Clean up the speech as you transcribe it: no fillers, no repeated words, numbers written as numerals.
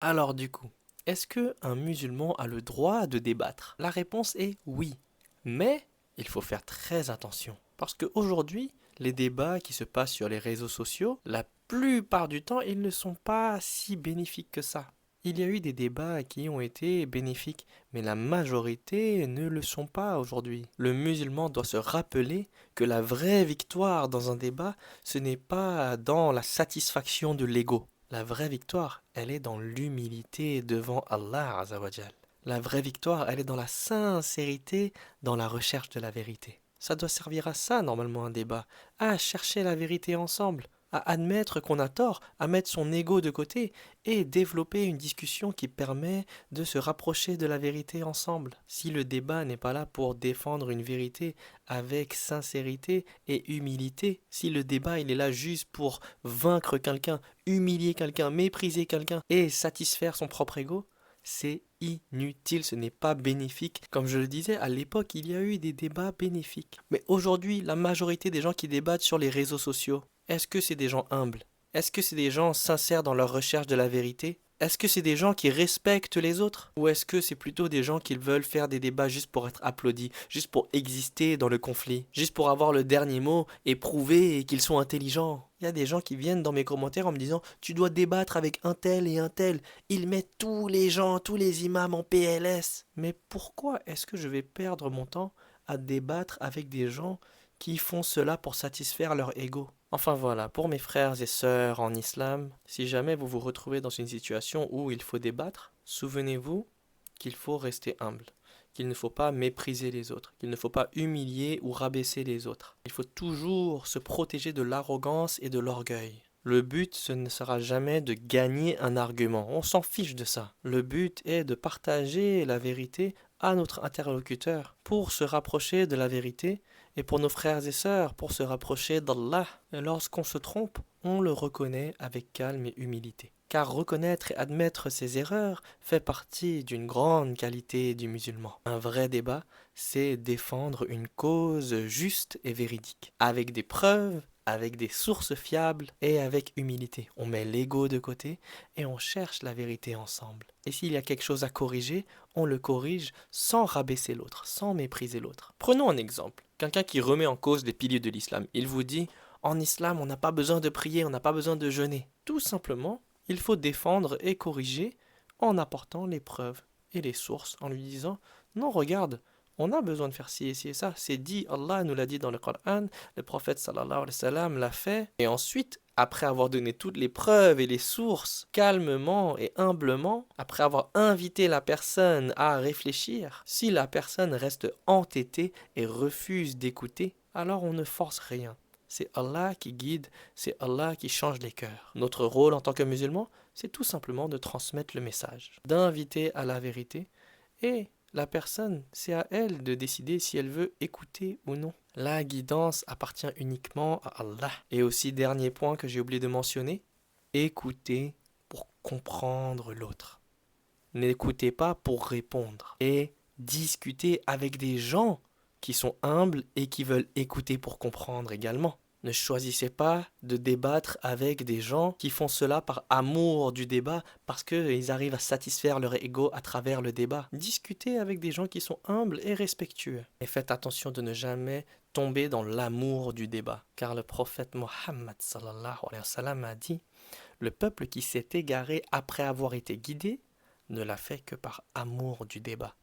Alors du coup, est-ce que un musulman a le droit de débattre? La réponse est oui. Mais il faut faire très attention. Parce qu'aujourd'hui, les débats qui se passent sur les réseaux sociaux, la plupart du temps, ils ne sont pas si bénéfiques que ça. Il y a eu des débats qui ont été bénéfiques, mais la majorité ne le sont pas aujourd'hui. Le musulman doit se rappeler que la vraie victoire dans un débat, ce n'est pas dans la satisfaction de l'ego. La vraie victoire, elle est dans l'humilité devant Allah Azawajal. La vraie victoire, elle est dans la sincérité, dans la recherche de la vérité. Ça doit servir à ça, normalement, un débat, à chercher la vérité ensemble, à admettre qu'on a tort, à mettre son ego de côté et développer une discussion qui permet de se rapprocher de la vérité ensemble. Si le débat n'est pas là pour défendre une vérité avec sincérité et humilité, si le débat il est là juste pour vaincre quelqu'un, humilier quelqu'un, mépriser quelqu'un et satisfaire son propre ego, c'est inutile, ce n'est pas bénéfique. Comme je le disais, à l'époque, il y a eu des débats bénéfiques. Mais aujourd'hui, la majorité des gens qui débattent sur les réseaux sociaux, est-ce que c'est des gens humbles? Est-ce que c'est des gens sincères dans leur recherche de la vérité? Est-ce que c'est des gens qui respectent les autres? Ou est-ce que c'est plutôt des gens qui veulent faire des débats juste pour être applaudis, juste pour exister dans le conflit, juste pour avoir le dernier mot et prouver qu'ils sont intelligents? Il y a des gens qui viennent dans mes commentaires en me disant tu dois débattre avec un tel et un tel. Ils mettent tous les gens, tous les imams en PLS. Mais pourquoi est-ce que je vais perdre mon temps à débattre avec des gens qui font cela pour satisfaire leur ego? Enfin voilà, pour mes frères et sœurs en islam, si jamais vous vous retrouvez dans une situation où il faut débattre, souvenez-vous qu'il faut rester humble, qu'il ne faut pas mépriser les autres, qu'il ne faut pas humilier ou rabaisser les autres. Il faut toujours se protéger de l'arrogance et de l'orgueil. Le but, ce ne sera jamais de gagner un argument, on s'en fiche de ça. Le but est de partager la vérité à notre interlocuteur pour se rapprocher de la vérité et pour nos frères et sœurs pour se rapprocher d'Allah. Et lorsqu'on se trompe, on le reconnaît avec calme et humilité. Car reconnaître et admettre ses erreurs fait partie d'une grande qualité du musulman. Un vrai débat, c'est défendre une cause juste et véridique, avec des preuves, avec des sources fiables et avec humilité. On met l'ego de côté et on cherche la vérité ensemble. Et s'il y a quelque chose à corriger, on le corrige sans rabaisser l'autre, sans mépriser l'autre. Prenons un exemple. Quelqu'un qui remet en cause les piliers de l'islam. Il vous dit, en islam, on n'a pas besoin de prier, on n'a pas besoin de jeûner. Tout simplement, il faut défendre et corriger en apportant les preuves et les sources, en lui disant, non, regarde, on a besoin de faire ci et ci et ça. C'est dit, Allah nous l'a dit dans le Coran, le prophète sallallahu alayhi wa sallam l'a fait. Et ensuite, après avoir donné toutes les preuves et les sources, calmement et humblement, après avoir invité la personne à réfléchir, si la personne reste entêtée et refuse d'écouter, alors on ne force rien. C'est Allah qui guide, c'est Allah qui change les cœurs. Notre rôle en tant que musulmans, c'est tout simplement de transmettre le message, d'inviter à la vérité et la personne, c'est à elle de décider si elle veut écouter ou non. La guidance appartient uniquement à Allah. Et aussi, dernier point que j'ai oublié de mentionner, écoutez pour comprendre l'autre. N'écoutez pas pour répondre. Et discutez avec des gens qui sont humbles et qui veulent écouter pour comprendre également. Ne choisissez pas de débattre avec des gens qui font cela par amour du débat, parce qu'ils arrivent à satisfaire leur ego à travers le débat. Discutez avec des gens qui sont humbles et respectueux. Et faites attention de ne jamais tomber dans l'amour du débat. Car le prophète Mohammed sallallahu alayhi wa sallam a dit, le peuple qui s'est égaré après avoir été guidé ne l'a fait que par amour du débat.